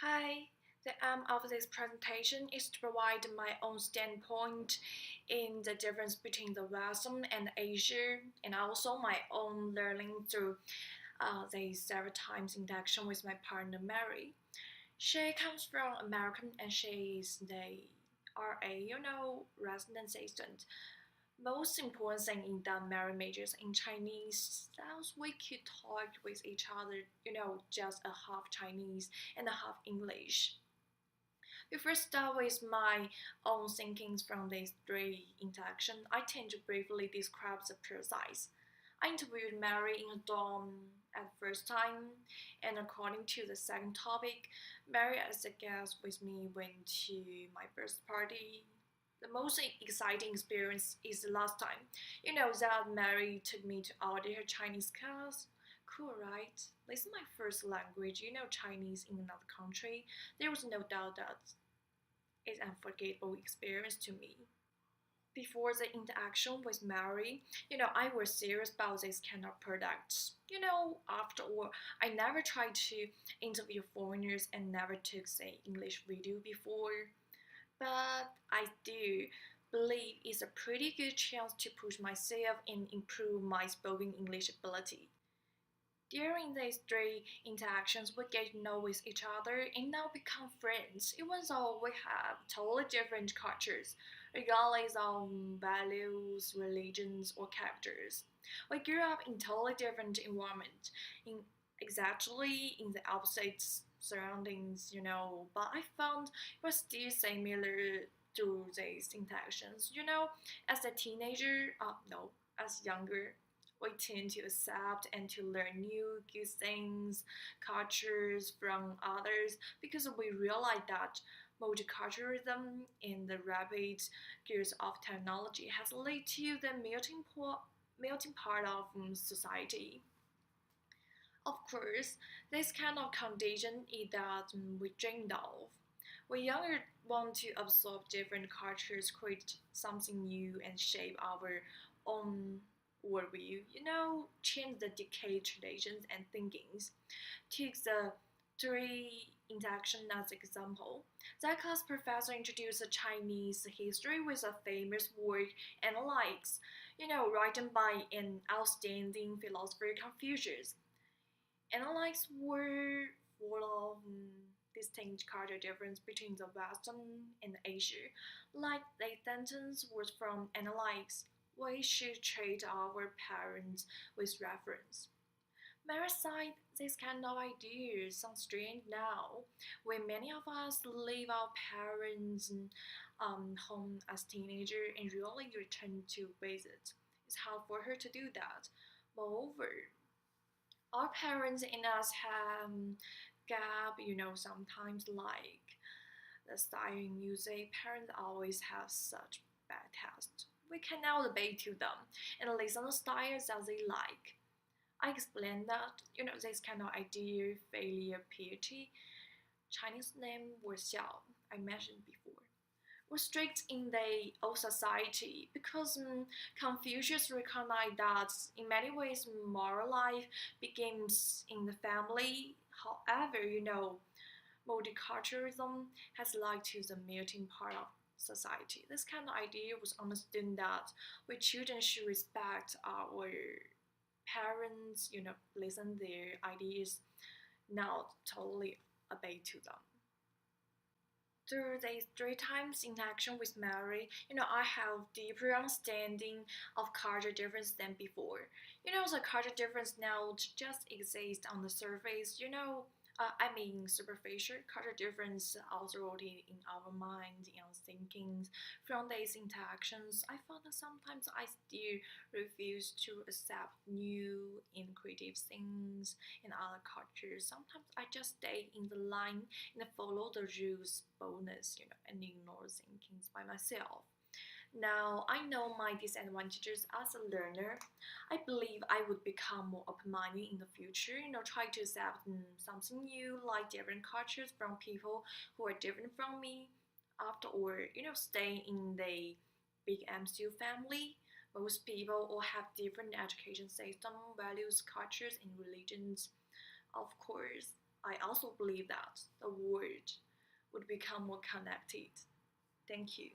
Hi, the aim of this presentation is to provide my own standpoint in the difference between the Western and Asia, and also my own learning through the several times interaction with my partner Mary. She comes from American and she is the RA, resident assistant. Most important thing in the Mary majors in Chinese, that we could talk with each other, just a half Chinese and a half English. Before start with my own thinkings from these three interactions, I tend to briefly describe the process. I interviewed Mary in a dorm at the first time, and according to the second topic, Mary as a guest with me went to my birthday party. The most exciting experience is the last time. You know that Mary took me to audit her Chinese class. Cool, right? This is my first language, Chinese in another country. There was no doubt that it's an unforgettable experience to me. Before the interaction with Mary, I was serious about this kind of products. After all, I never tried to interview foreigners and never took the English video before. But I do believe it's a pretty good chance to push myself and improve my spoken English ability. During these three interactions, we get to know with each other and now become friends, even though we have totally different cultures, regardless of values, religions, or characters. We grew up in totally different environment, in exactly in the opposite surroundings, but I found we're still similar to these interactions. As a teenager, no, as younger, we tend to accept and to learn new good things, cultures from others because we realize that multiculturalism and the rapid growth of technology has led to the melting part of society. Of course, this kind of condition is that we dreamed of. We younger want to absorb different cultures, create something new, and shape our own worldview, change the decayed traditions and thinkings. Take the three interaction as example. That class professor introduced a Chinese history with a famous work Analytes, written by an outstanding philosopher Confucius. Analytes were full of distinct cultural difference between the Western and Asia. Like the sentence was from Analytes, we should treat our parents with reverence. Maricide, this kind of idea sounds strange now, when many of us leave our parents' home as teenagers and really return to visit. It's hard for her to do that. Moreover, our parents and us have gap, sometimes like the style in music, parents always have such bad taste. We can now debate to them and listen to styles that they like. I explained that, this kind of idea, failure, piety, Chinese name was Xiao, I mentioned before, were strict in the old society because Confucius recognized that in many ways moral life begins in the family. However, multiculturalism has led to the melting part of society. This kind of idea was understood that we children should respect our parents, listen their ideas, not totally obey to them. Through these three times interaction with Mary, I have deeper understanding of culture difference than before. The culture difference now just exists on the surface, superficial culture difference also rooted in our minds and thinkings. From these interactions, I found that sometimes I still refuse to accept new and creative things in other cultures. Sometimes I just stay in the line and follow the rules bonus, and ignore thinkings by myself. Now, I know my disadvantages as a learner. I believe I would become more open-minded in the future, try to accept something new, like different cultures from people who are different from me. After all, staying in the big MCU family, most people all have different education system, values, cultures, and religions. Of course, I also believe that the world would become more connected. Thank you.